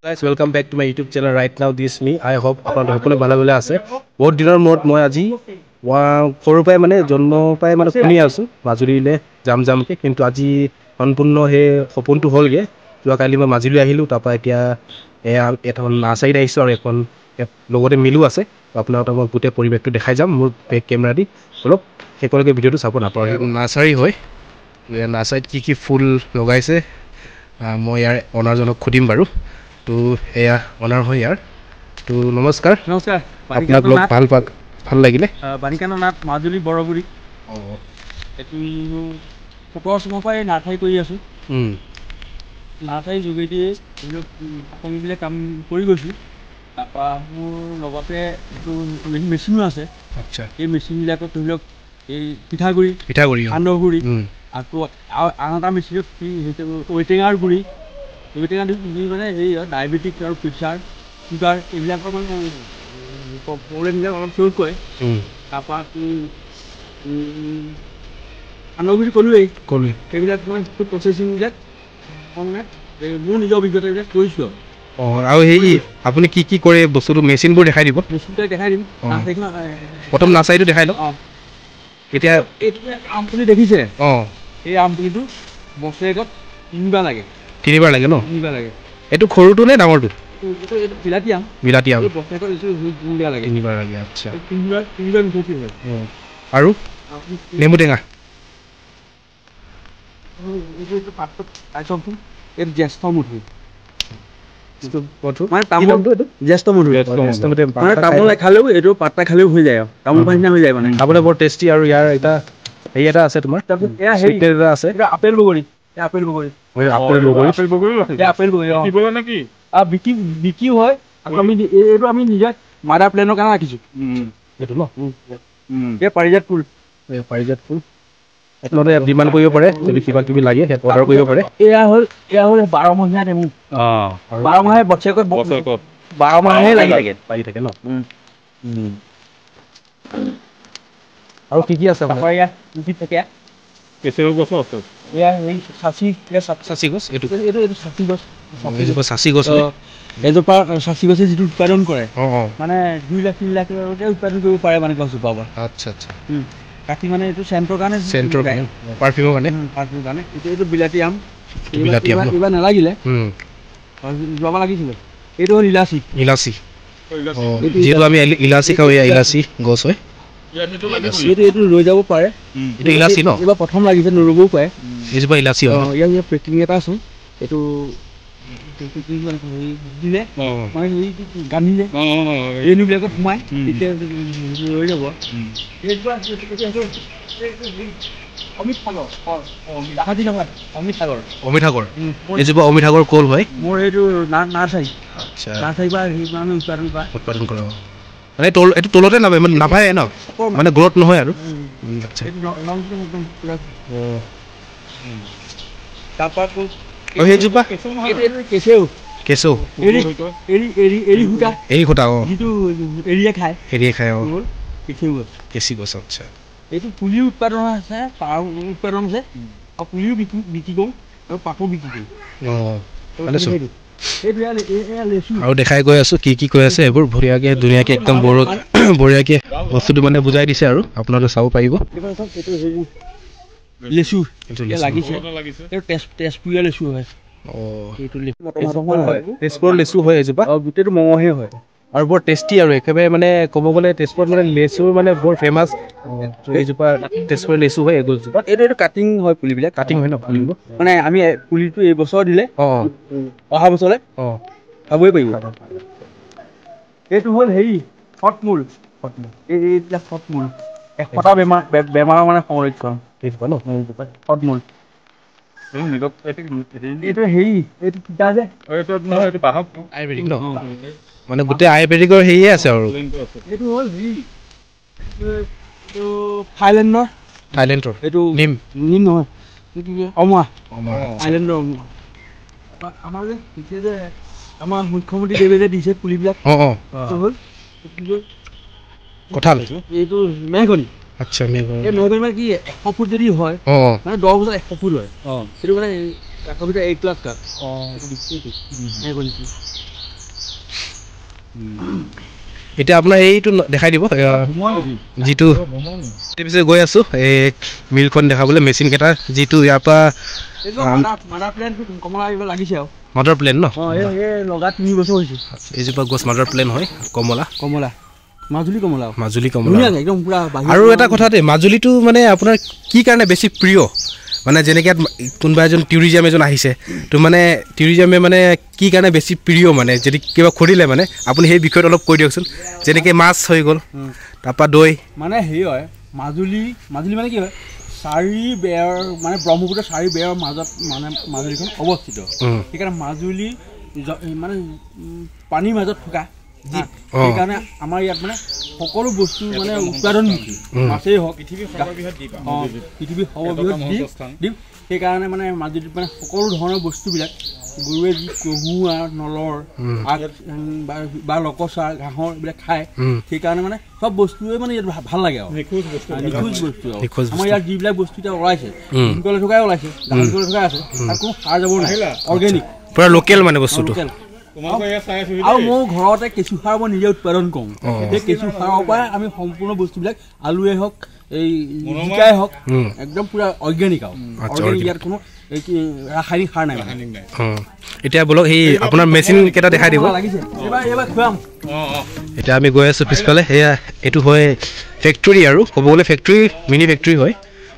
Guys, welcome back to my YouTube channel. Right now, this me. I hope আপোনালোক সকলোৱে ভালে আছে। বহুত দিনৰ মূৰত মই আজি সৰুৰ পৰাই মানে জন্ম পাই মানে শুনি আছো মাজুলীলৈ যামকে, কিন্তু আজি সম্পূৰ্ণ সেই সপোনটো হ'লগে। যোৱাকালি মই মাজুলী আহিলোঁ, তাৰপৰা এতিয়া এখন নাৰ্চাৰীত আহিছোঁ আৰু এখন লগতে মিলো আছে। আপোনালোকক মই গোটেই পৰিৱেশটো দেখাই যাম মোৰ বেক কেমেৰা দি। অলপ শেষলৈকে ভিডিঅ'টো চাব নাপাহৰে। নাৰ্চাৰী হয়, নাৰ্চাৰীত কি ফুল লগাইছে মই ইয়াৰ অনাৰজনক সুধিম বাৰু। তো এয়া অনাৰ হয় ইয়াৰ। তো নমস্কাৰ। আপোনাক লগ ভাল লাগিলে। বাণীকান্ত নাথ, মাজুলী বৰগুৰি। এইটো 17 চনৰ পৰাই নাৰ্চাৰী কৰি আছোঁ। নাৰ্চাৰীৰ যোগেদি ধৰি লওক সকলোবিলাক কাম কৰি গৈছোঁ। তাৰপৰা মোৰ লগতে এইটো মেচিনো আছে। আচ্ছা, এই মেচিনবিলাকত ধৰি লওক এই পিঠাগুড়ি সান্দহগুড়ি, আকৌ আন এটা মেচিনত ঔটেঙাৰ গুড়ি, ঔটেঙা মানে হেৰি ডায়েবেটিক আৰু প্ৰেছাৰ চুগাৰ এইবিলাকৰ মানে প্ৰব্লেমবিলাক অলপ চলপ কৰে। তাৰপৰা সান্দহগুড়ি ক'লোৱেই সেইবিলাক মানে প্ৰচেচিংবিলাক মানে মোৰ নিজৰ অভিজ্ঞতাবিলাক কৰিছোঁ আৰু সেই আপুনি কি কৰে বস্তুটো মেচিনবোৰ দেখাই দিব। মেচিনবিলাক দেখাই দিম। প্ৰথম নাৰ্চাৰীটো দেখাই লওক। এতিয়া এইটো আম পুলি দেখিছে? এই আম পুলিটো বছৰেকত 3বাৰ লাগে। 3বাৰ লাগে ন? 3বাৰ লাগে। এইটো সৰুটো নে ডাঙৰটো? এইটো বিলাতী আম। বছৰেকত এইটো 3বাৰ লাগে। 3বাৰ লাগে। আচ্ছা, 3বাৰ মিঠি হয়। আৰু নেমু টেঙা এইটো পাতত চাওকচোন। এইটো জ্যেষ্ঠ মধু মানে জ্যেষ্ঠ মধু মানে তামোল খালেও এইটো পাতা খালেও হৈ যায় আৰু তামোল পানী হৈ যায় মানে খাবলৈ বৰ টেষ্টি। আৰু ইয়াৰ এটা হেৰি এটা আছে তোমাৰ, এটা আছে আপেল বগৰী। আপেল বগৰী বিক্ৰীও হয়। আমি এইটো আমি নিজে মাদাৰ প্লেনৰ কাৰণে ৰাখিছোঁ। এইটো ন এই পাৰিজাত ফুল। আপোনালোকে ডিমাণ্ড কৰিব পাৰে, যদি কিবা কিবি লাগে অৰ্ডাৰ কৰিব পাৰে। এয়া হ'ল 12মহীয়া নেমু। 12 মাহে বছৰেকত 12 মাহে লাগি থাকে ন। আৰু কি আছে আপোনাৰ? কেঁচেও গছো আছে। চাচি গছ। এইটো চাচি গছ। এজোপা চাচি গছে যিটো উৎপাদন কৰে মানে 2 লাখ 3 লাখ উৎপাদন কৰিব পাৰে মানে গছজোপা পৰা। আচ্ছা আচ্ছা। কাটি মানে এইটো চেণ্টৰ কাৰণে, পাৰফিউমৰ কাৰণে। এইটো বিলাতী আম। এইবাৰ নালাগিলে, যোৱাবাৰ লাগিছিলে। এইটো হ'ল ইলাচি। যিহেতু আমি ইলাচি খাওঁ, এয়া ইলাচি গছ হয়। এইটো ৰৈ যাব পাৰে। এইটো ইলাচি ন? এইবাৰ প্ৰথম লাগিছে, নৰবও পাৰে। এইজোপা ইলাচি হয়। ইয়াৰ পেকিং এটা আছে। এইটো দিলে মানে গান্ধিলে এইবিলাকত সোমাই তেতিয়া ৰৈ যাব। অমিতাগৰ এইজোপা অমিতাগৰ কল হয়। মোৰ এইটো নাৰ্চাৰী। নাৰ্চাৰীৰ পৰা আমি উৎপাদন কৰা মানে এইটো তলতে নাপায় ন, মানে গ্ৰথ নহয় আৰু। সেইজোপা কেঁচেও এৰি সূতা যিটো এৰিয়ে খায় কেঁচি গছ। আচ্ছা, এইটো পুলিও উৎপাদন আছে, পাৰ উৎপাদন আছে, আৰু পুলিও বিক্ৰী কৰোঁ আৰু পাতো বিক্ৰী কৰোঁ। আৰু দেখাই গৈ আছো কি কৈ আছে এইবোৰ ধুনীয়াকে একদম বঢ়িয়াকে বস্তুটো মানে বুজাই দিছে আৰু আপোনালোকে চাব পাৰিব। লেচু লাগিছে, তেজপুৰীয়া লেচু হয়। তেজপুৰৰ লেচু হয় এজোপা, গোটেইটো মঙহে হয় আৰু বৰ টেষ্টি। আৰু একেবাৰে মানে ক'ব গ'লে তেজপুৰত মানে লেচুৰ মানে বৰ ফেমাছ। এইজোপা তেজপুৰৰ লেচু হয়। এগছজোপা এইটো কাটিং হয়, পুলিবিলাক কাটিং হয় ন? মানে আমি পুলিটো এইবছৰ দিলে অহা বছৰলৈ খাবই পাৰিব। এইটো হ'ল হেৰি ফলমূল। এইবিলাক ফলমূল 100টা বেমাৰৰ মানে সংৰক্ষণ। ফলমূল এইটো হেৰি, এইটো তিতা যে আয়ুৰ্বেদিক ন, মানে গোটেই আয়ুৰ্বেদিকৰ হেৰিয়ে আছে আৰু। এইটো হ'ল হেৰি, এইটো থাইলেণ্ডৰ এইটো নিম নহয়, অমৰা। থাইলেণ্ডৰ অমৰা। আমাৰ যে আমাৰ মুখ্যমন্ত্ৰী দেৱে যে দিছে পুলিবিলাক, হ'ল কঁঠাল। এইটো মেহগনি। আচ্ছা, এই মেহগনি মানে কি 100 ফুট যদি হয় মানে 10 বছৰত 100 ফুট হয়। সেইটো মানে কাঠৰ ভিতৰত 1 লাখ কাঠ মেহগনিটো। এতিয়া আপোনাৰ এইটো দেখাই দিব যিটো পিছে গৈ আছোঁ এই মিলখন দেখাবলৈ মেচিন কেইটা যিটো ইয়াৰ পৰা মাদাৰ প্লেন ন লগা 3 বছৰ হৈছে এইজোপা গছ মাদাৰ প্লেন হয় কমলা মাজুলী কমলা একদম পুৰা আৰু এটা কথা দেই মাজুলীটো মানে আপোনাৰ কি কাৰণে বেছি প্ৰিয় মানে যেনেকৈ কোনোবা এজন টুৰিজিয়াম এজন আহিছে তো মানে টুৰিজিয়ামে মানে কি কাৰণে বেছি প্ৰিয় মানে যদি কিবা সুধিলে মানে আপুনি সেই বিষয়ত অলপ কৈ দিয়কচোন যেনেকৈ মাছ হৈ গ'ল তাৰপৰা দৈ মানে হেৰি হয় মাজুলী মানে কি হয় 4 বেৰ মানে ব্ৰহ্মপুত্ৰ 4 বেৰৰ মাজত মানে মাজুলীখন অৱস্থিত সেইকাৰণে মাজুলী মানে পানীৰ মাজত থকা সেইকাৰণে আমাৰ ইয়াত মানে সকলো বস্তু মানে উৎপাদনমুখী মাছেই হওক পৃথিৱীৰ সৰ্ববৃহৎ দ্বীপ সেইকাৰণে মানে মাজুলীত মানে সকলো ধৰণৰ বস্তুবিলাক গৰুৱে যি কহুৱা নলৰ আগ বা লকচা ঘাঁহৰ এইবিলাক খায় সেইকাৰণে মানে চব বস্তুৱে মানে ইয়াত ভাল লাগে আৰু নিখোজ বস্তু আমাৰ ইয়াত যিবিলাক বস্তু এতিয়া ওলাইছে ভীমকলে থকাই ওলাইছে গাহৰিকলে থকাই আছে তাত কোনো সাৰ যাব নাই অৰ্গেনিক পুৰা লোকেল মানে বস্তুটো আৰু মোৰ ঘৰতে কেঁচু সাৰ মই নিজে উৎপাদন কৰোঁ সেই কেঁচু সাৰৰ পৰা আমি সম্পূৰ্ণ বস্তুবিলাক আলুৱে হওক এই জিকাই হওক একদম পুৰা অৰ্গেনিক আৰু অৰ্গেনিক ইয়াত কোনো ৰাসায়নিক সাৰ নাই এতিয়া বলক সেই আপোনাৰ মেচিন কেইটা দেখাই দিব এতিয়া আমি গৈ আছোঁ পিছফালে সেয়া এইটো হয় ফেক্টৰী আৰু ক'ব গ'লে ফেক্টৰী মিনি ফেক্টৰী হয়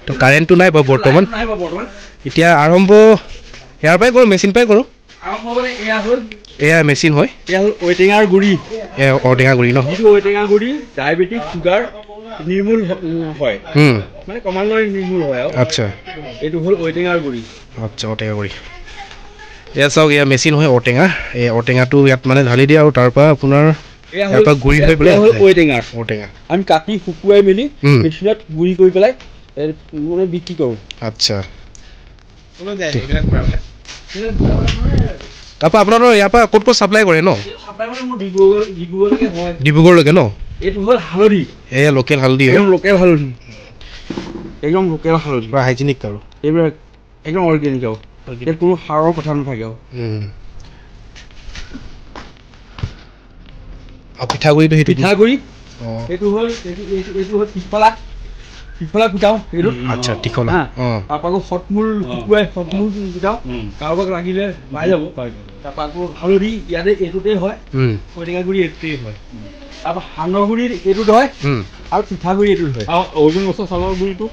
তো কাৰেণ্টটো নাই বাৰু বৰ্তমান এতিয়া আৰম্ভ ইয়াৰ পৰাই কৰোঁ মেচিন পৰাই কৰোঁ এয়া মেচিন হয় এয়া হ'ল ঔটেঙাৰ গুড়ি ঔটেঙা গুড়ি ন যিটো ঔটেঙা গুড়ি ডায়েবেটিক চুগাৰ নিৰ্মূল হয় মানে ক্ৰমান্বয়ে নিৰ্মূল হয় আৰু আচ্ছা এইটো হ'ল ঔটেঙাৰ গুড়ি আচ্ছা ঔটেঙা গুড়ি এয়া চাওক এয়া মেচিন হয় ঔটেঙা এই ঔটেঙাটো ইয়াত মানে ঢালি দিয়ে আৰু তাৰ পৰা আপোনাৰ ইয়াৰ পৰা গুড়ি হৈ পেলাই হ'ল ঔটেঙা আমি কাটি শুকুৱাই মেলি মেচিনত গুড়ি কৰি পেলাই মানে বিক্ৰী কৰোঁ আচ্ছা তাৰপৰা আপোনালোকৰ ইয়াৰ পৰা ক'ত চাপ্লাই কৰে ন ডিব্ৰুগড়লৈকে ন এইটো হ'ল হালধি এয়া লোকেল হালধি একদম লোকেল হালধি বা হাইজেনিক আৰু এইবিলাক একদম অৰ্গেনিক আৰু ইয়াত কোনো সাৰৰ কথা নাথাকে আৰু পিঠাগুড়িটো সেইটো পিঠাগুড়ি এইটো হ'ল পিছফলা পিঠাও এইটো আচ্ছা টিখলা তাৰপৰা আকৌ ফটমূল শুকুৱাই ফটমূল পিঠাও কাৰোবাক লাগিলে পাই যাব তাৰপৰা আকৌ হালধি ইয়াতে এইটোতেই হয় ঔটেঙা গুড়ি এইটোতেই হয় তাৰপৰা সান্দহ গুড়ি এইটোত হয় আৰু পিঠাগুড়ি এইটোত হয় অৰ্জুন গছৰ চালৰ গুড়িটো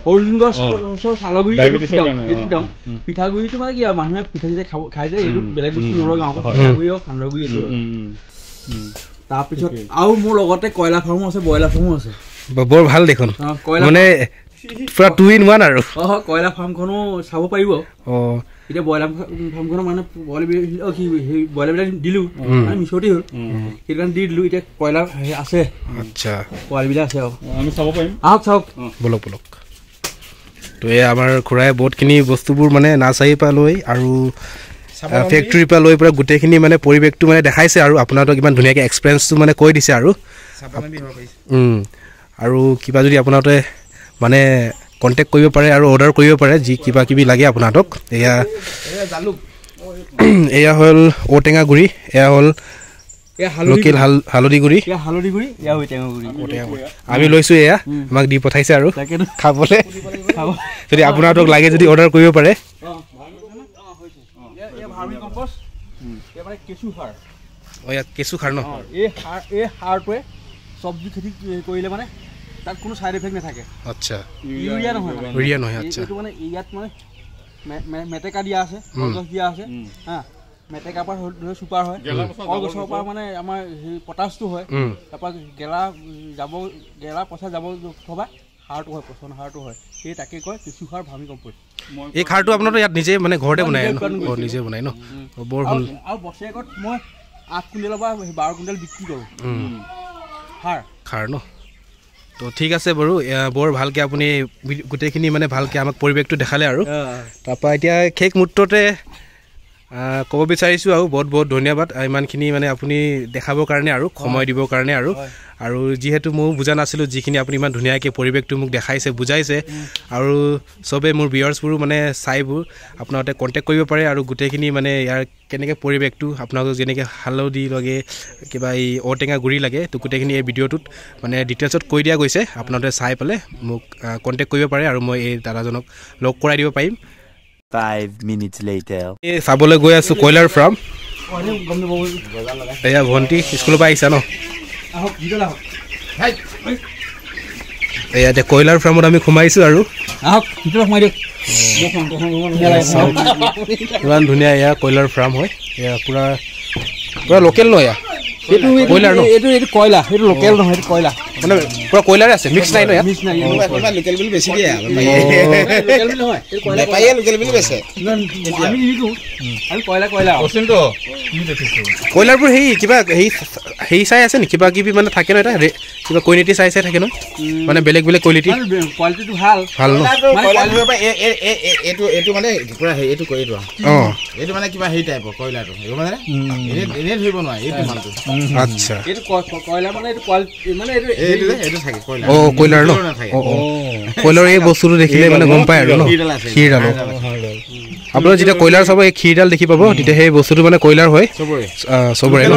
পিঠাগুড়িটো মানে কি আৰু মানুহে পিঠা যেতিয়া খাই যায় এইটো বেলেগ বস্তু নলগাওঁ পিঠাগুড়ি আৰু সান্দহ গুড়ি এইটো তাৰপিছত আৰু মোৰ লগতে কয়লা ফাৰ্মো আছে ব্ৰইলাৰ ফাৰ্মো আছে বৰ ভাল দেখোন মানে পুৰা 2 in 1 আৰু কয়লা ফাৰ্মখনো চাব পাৰিব এতিয়া ব্ৰইলাৰ ফাৰ্মখনৰ মানে ব্ৰইলাৰবিলাক দিলোঁ মিছতেই হ'ল সেইটো কাৰণে দি দিলোঁ এতিয়া কয়লাৰ আছে আচ্ছা পোৱালিবিলাক আছে আৰু আমি চাব পাৰিম আহক চাওক বলক তো এই আমাৰ খুৰাই বহুতখিনি বস্তুবোৰ মানে নাৰ্চাৰীৰ পৰা লৈ আৰু ফেক্টৰীৰ পৰা লৈ পৰা গোটেইখিনি মানে পৰিৱেশটো মানে দেখাইছে আৰু আপোনালোকক ইমান ধুনীয়াকৈ এক্সপিৰিয়েঞ্চটো মানে কৈ দিছে আৰু কিবা যদি আপোনালোকে মানে কণ্টেক্ট কৰিব পাৰে আৰু অৰ্ডাৰ কৰিব পাৰে যি কিবা কিবি লাগে আপোনালোকক এয়া হ'ল ঔটেঙা গুড়ি এয়া হ'ল লোকেল হালধি গুড়ি আমি লৈছোঁ এয়া আমাক দি পঠাইছে আৰু খাবলৈ যদি আপোনালোকক লাগে যদি অৰ্ডাৰ কৰিব পাৰে কেঁচু সাৰ ন এই সাৰটোৱে চব্জি খেতি কৰিলে মানে তাত কোনো সাইড এফেক্ট নাথাকে আচ্ছা ইউৰিয়া নহয় আচ্ছা এইটো মানে ইয়াত মানে মেটেকা দিয়া আছে গছ দিয়া আছে হা মেটেকাৰ পৰা চুপাৰ হয় গছৰ পৰা মানে আমাৰ পটাছটো হয় তাৰপৰা গেলা পচা যাব থবা সাৰটো হয় পচন সাৰটো হয় সেই তাকে কয় কেঁচু সাৰ ভাৰ্মি কম্পোষ্ট এই সাৰটো আপোনালোকে ইয়াত নিজে মানে ঘৰতে নিজে বনাই ন বৰ ভাল আৰু বছৰেকত মই 8 কুইণ্টেলৰ পৰা 12 কুইণ্টেল বিক্ৰী কৰোঁ সাৰ ন তো ঠিক আছে বাৰু বৰ ভালকৈ আপুনি গোটেইখিনি মানে ভালকৈ আমাক পৰিৱেশটো দেখালে আৰু তাৰপৰা এতিয়া শেষ মুহূৰ্ততে ক'ব বিচাৰিছোঁ আৰু বহুত ধন্যবাদ ইমানখিনি মানে আপুনি দেখাবৰ কাৰণে আৰু সময় দিবৰ কাৰণে আৰু যিহেতু মই বুজা নাছিলোঁ যিখিনি আপুনি ইমান ধুনীয়াকৈ পৰিৱেশটো মোক দেখাইছে বুজাইছে আৰু চবে মোৰ ভিউৱাৰ্ছবোৰো মানে চাইবোৰ আপোনালোকে কণ্টেক্ট কৰিব পাৰে আৰু গোটেইখিনি মানে ইয়াৰ কেনেকৈ পৰিৱেশটো আপোনালোকক যেনেকৈ হালধি লাগে কিবা এই ঔটেঙা গুৰি লাগে তো গোটেইখিনি এই ভিডিঅ'টোত মানে ডিটেইলছত কৈ দিয়া গৈছে আপোনালোকে চাই পেলাই মোক কণ্টেক্ট কৰিব পাৰে আৰু মই এই দাদাজনক লগ কৰাই দিব পাৰিম 5 minutes later এই চাবলৈ গৈ আছোঁ কয়লাৰ ফাৰ্ম এয়া ভণ্টি স্কুলৰ পৰা আহিছা ন এয়া এতিয়া কয়লাৰ ফাৰ্মত আমি সোমাইছোঁ আৰু ইমান ধুনীয়া এয়া কয়লাৰ ফাৰ্ম হয় এয়া পূৰা পূৰা লোকেল ন এয়া কয়লাৰ ন এইটো কয়লা সেইটো লোকেল নহয় এইটো কয়লা মানে পূৰা কয়লাৰে আছে মিক্স নাই ন ইয়াত মিক্স নাই লোকেল বিল বেছি দিয়ে লোকেল নহয় এইটো কয়লা পাইয়ে লোকেল বিল বেছে আমি নিদিওঁ আৰু কয়লা কয়লা কয়লাৰবোৰ সেই কিবা সেই চাই আছে নেকি কিবা কিবি মানে থাকে ন এটা কিবা কোৱালিটি চাই থাকে ন মানে বেলেগ বেলেগ কোৱালিটি কোৱালিটিটো ভাল ভাল ন এইটো মানে পুৰা এইটো অঁ এইটো মানে কিবা হেৰি টাইপৰ কয়লাটো মানে এনেই ধৰিব নোৱাৰে এইটো মালটো আচ্ছা এইটো কয়লা মানে এইটো কোৱালিটি মানে এইটো থাকে কয়লা অঁ কয়লাৰ ন অঁ কয়লাৰ এই বস্তুটো দেখিলে মানে গম পায় আৰু ন ক্ষীৰডাল আপোনাৰ যেতিয়া কয়লাৰ চাব এই ক্ষীৰডাল দেখি পাব তেতিয়া সেই বস্তুটো মানে কয়লাৰ হয় চবৰে ন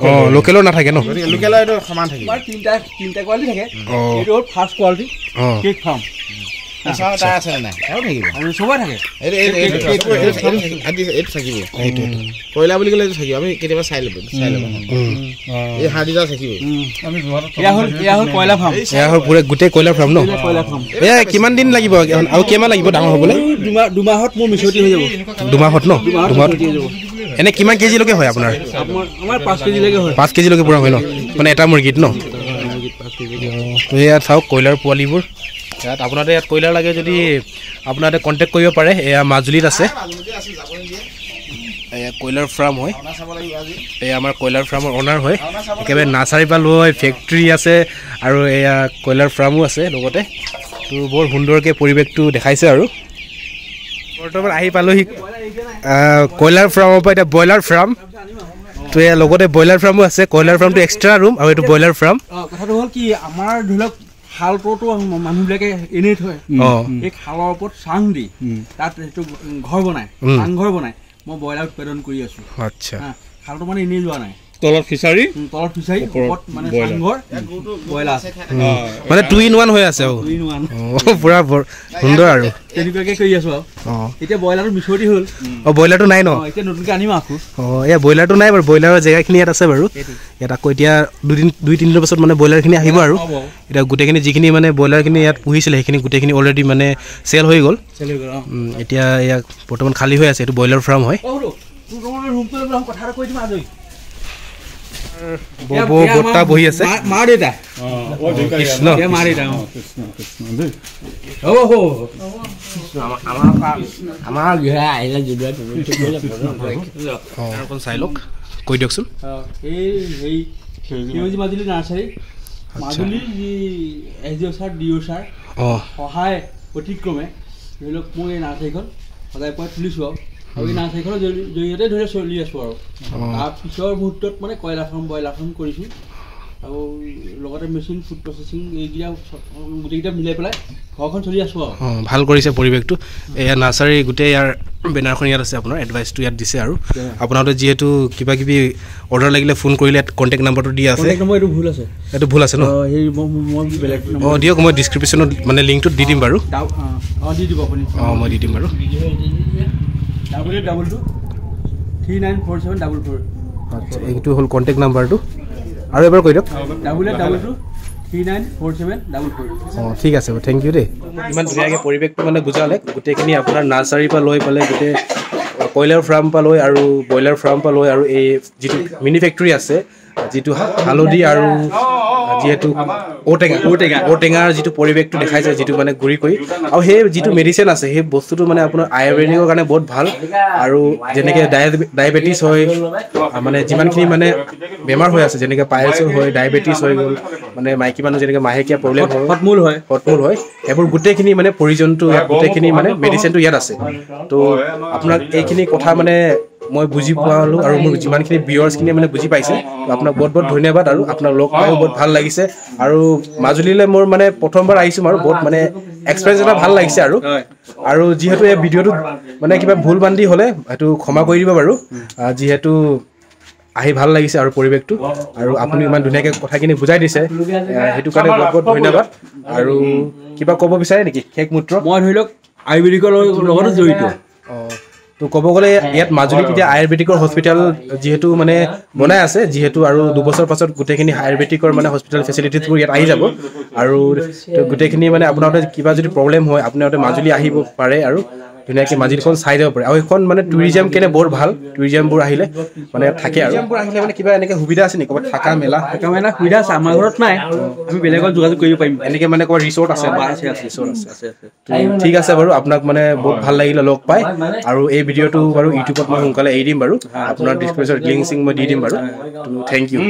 অঁ লোকেলৰ নাথাকে ন লোকেলৰ এইটো সমান থাকিব তিনিটা কোৱালিটি থাকে এইটো হ'ল ফাৰ্ষ্ট কোৱালিটি অঁ কেক ফাৰ্ম তাৰ আছে নাই আৰু থাকিব আৰু চবৰে থাকে এইটো থাকিব কয়লা বুলি ক'লে এইটো থাকিব আমি কেতিয়াবা চাই ল'ব এই হাড়িডাল থাকিব এয়া হ'ল কয়লা ফাৰ্ম এয়া হ'ল পুৰা গোটেই কয়লাৰ ফাৰ্ম ন কয়লা ফাৰ্ম এয়া কিমান দিন লাগিব আৰু কেইমাহ লাগিব ডাঙৰ হ'বলৈ দুমাহত মোৰ মিছতি হৈ যাব দুমাহত ন দুমাহত এনে কিমান কেজিলৈকে হয় আপোনাৰ আমাৰ 5 কেজিলৈকে হয় 5 কেজিলৈকে পূৰা হয় ন মানে এটা মুৰ্গীত ন তো ইয়াত চাওক কয়লাৰ পোৱালিবোৰ ইয়াত আপোনালোকে ইয়াত কয়লাৰ লাগে যদি আপোনালোকে কণ্টেক্ট কৰিব পাৰে এয়া মাজুলীত আছে এয়া কয়লাৰ ফাৰ্ম হয় এয়া আমাৰ কয়লাৰ ফাৰ্মৰ অনাৰ হয় একেবাৰে নাৰ্চাৰীৰ পৰা লৈ ফেক্টৰী আছে আৰু এয়া কয়লাৰ ফাৰ্মো আছে লগতে তো বৰ সুন্দৰকৈ পৰিৱেশটো দেখাইছে আৰু বৰ্তমান আহি পালোহি কয়লাৰ ফাৰ্মৰ পৰা এতিয়া ব্ৰইলাৰ ফাৰ্ম তো এয়া লগতে ব্ৰইলাৰ ফাৰ্মো আছে কয়লাৰ ফাৰ্মটো এক্সট্ৰা ৰুম আৰু এইটো ব্ৰইলাৰ ফাৰ্ম কথাটো হ'ল কি আমাৰ ধৰি লওক খালটোতো মানুহবিলাকে এনেই থয় এই খালৰ ওপৰত চাং দি তাত সেইটো ঘৰ বনায় চাংঘৰ বনায় মই ব্ৰইলাৰ উৎপাদন কৰি আছোঁ আচ্ছা খালটো মানে এনেই যোৱা নাই তলত ফিচাৰী ওপৰত মানে চাংঘৰ ব্ৰইলাৰ আছে মানে 2 in 1 হৈ আছে পুৰা সুন্দৰ আৰু তেনেকুৱাকৈ কৰি আছোঁ আৰু এতিয়া ব্ৰইলাৰটো মিছতি হ'ল ব্ৰইলাৰটো নাই ন এতিয়া নতুনকৈ আনিম আকৌ এয়া ব্ৰইলাৰটো নাই বাৰু ব্ৰইলাৰৰ জেগাখিনি ইয়াত আছে বাৰু ইয়াত আকৌ এতিয়া 2-3 দিনৰ পাছত মানে ব্ৰইলাৰখিনি আহিব আৰু এতিয়া গোটেইখিনি যিখিনি মানে ব্ৰইলাৰখিনি ইয়াত পুহিছিলে সেইখিনি গোটেইখিনি অলৰেডি মানে চেল হৈ গ'ল এতিয়া ইয়াক বৰ্তমান খালী হৈ আছে এইটো ব্ৰইলাৰ ফাৰ্ম হয় কথা এটা কৈ দিম আজৰি বৰ্তা বহি আছে মা দেউতা কৃষ্ণ মা দেউতা আমাৰ আহিলে অকণ চাই লওক কৈ দিয়কচোন মাজুলী নাৰ্চাৰী মাজুলীৰ যি SDO ছাৰ DO ছাৰ সহায় অতিক্ৰমে ধৰি লওক মই এই নাৰ্চাৰীখন সদায় পুৱাই তুলিছোঁ আৰু এই নাৰ্চাৰীখনৰ জৰিয়তে ধৰি চলি আছোঁ আৰু তাৰ পিছৰ মুহূৰ্তত মানে কয়লা ফাৰ্ম ব্ৰইলাৰ ফাৰ্ম কৰিছোঁ আৰু লগতে মেচিন ফুড প্ৰচেচিং এইকেইটা গোটেইকেইটা মিলাই পেলাই ঘৰখন চলি আছোঁ আৰু ভাল কৰিছে পৰিৱেশটো এয়া নাৰ্চাৰী গোটেই ইয়াৰ বেনাৰখন ইয়াত আছে আপোনাৰ এডভাইচটো ইয়াত দিছে আৰু আপোনালোকে যিহেতু কিবা কিবি অৰ্ডাৰ লাগিলে ফোন কৰিলে ইয়াত কণ্টেক্ট নাম্বাৰটো দিয়া আছে এইটো ভুল আছে ন দিয়ক মই ডিছক্ৰিপশ্যনত মানে লিংকটোত দি দিম বাৰু দি দিব আপুনি মই দি দিম বাৰু $8822394744 আচ্ছা এইটো হ'ল কণ্টেক্ট নাম্বাৰটো আৰু এবাৰ কৈ দিয়ক $8822394744 ঠিক আছে থেংক ইউ দেই ইমান ধুনীয়াকৈ পৰিৱেশটো মানে বুজালে গোটেইখিনি আপোনাৰ নাৰ্চাৰীৰ পৰা লৈ পেলাই গোটেই কয়লাৰ ফাৰ্ম পৰা লৈ আৰু ব্ৰইলাৰ ফাৰ্ম পৰা লৈ আৰু এই যিটো মিনি ফেক্টৰী আছে যিটো হালধি আৰু যিহেতু ঔটেঙাৰ যিটো পৰিৱেশটো দেখাইছে যিটো মানে গুৰি কৰি আৰু সেই যিটো মেডিচিন আছে সেই বস্তুটো মানে আপোনাৰ আয়ুৰ্বেদিকৰ কাৰণে বহুত ভাল আৰু যেনেকৈ ডায়েবেটিছ হয় মানে যিমানখিনি মানে বেমাৰ হৈ আছে যেনেকৈ পাইলছৰ হয় ডায়েবেটিছ হৈ গ'ল মানে মাইকী মানুহ যেনেকৈ মাহেকীয়া প্ৰব্লেম হয় হটমূল হয় সেইবোৰ গোটেইখিনি মানে প্ৰয়োজনটো গোটেইখিনি মানে মেডিচিনটো ইয়াত আছে তো আপোনাক এইখিনি কথা মানে মই বুজি পালোঁ আৰু মোৰ যিমানখিনি ভিউৱাৰ্ছখিনিয়ে মানে বুজি পাইছে আপোনাক বহুত বহুত ধন্যবাদ আৰু আপোনাক লগ পায়ো বহুত ভাল লাগিছে আৰু মাজুলীলৈ মোৰ মানে প্ৰথমবাৰ আহিছোঁ আৰু বহুত মানে এক্সপিৰিয়েঞ্চ এটা ভাল লাগিছে আৰু যিহেতু এই ভিডিঅ'টোত মানে কিবা ভুল বান্ধি হ'লে সেইটো ক্ষমা কৰি দিব বাৰু যিহেতু আহি ভাল লাগিছে আৰু পৰিৱেশটো আৰু আপুনি ইমান ধুনীয়াকৈ কথাখিনি বুজাই দিছে সেইটো কাৰণে বহুত বহুত ধন্যবাদ আৰু কিবা ক'ব বিচাৰে নেকি শেষ মুহূৰ্ত মই ধৰি লওক আয়ুৰ্বেদিকৰ লগতো জড়িত তো ক'ব গ'লে ইয়াত মাজুলীত এতিয়া আয়ুৰ্বেদিকৰ হস্পিটেল যিহেতু মানে বনাই আছে যিহেতু আৰু 2 বছৰ পাছত গোটেইখিনি আয়ুৰ্বেদিকৰ মানে হস্পিটেল ফেচিলিটিছবোৰ ইয়াত আহি যাব আৰু গোটেইখিনি মানে আপোনাৰ কিবা যদি প্ৰব্লেম হয় আপোনালোকে মাজুলী আহিব পাৰে আৰু ধুনীয়াকৈ মাজুলীখন চাই যাব পাৰে আৰু এইখন মানে টুৰিজম কেনে বৰ ভাল টুৰিজমবোৰ আহিলে মানে থাকে আৰু আহিলে মানে কিবা এনেকৈ সুবিধা আছে নেকি ক'ৰবাত থকা মেলা সুবিধা আছে আমাৰ ঘৰত নাই আমি বেলেগত যোগাযোগ কৰিব পাৰিম এনেকৈ মানে ক'ৰবাত ৰিচৰ্ট আছে ৰিচৰ্ট আছে ঠিক আছে বাৰু আপোনাক মানে বহুত ভাল লাগিলে লগ পাই আৰু এই ভিডিঅ'টো বাৰু ইউটিউবত মই সোনকালে এৰি দিম বাৰু আপোনাৰ ডিছক্ৰিপশ্যনত লিংক চিংক মই দি দিম বাৰু থেংক ইউ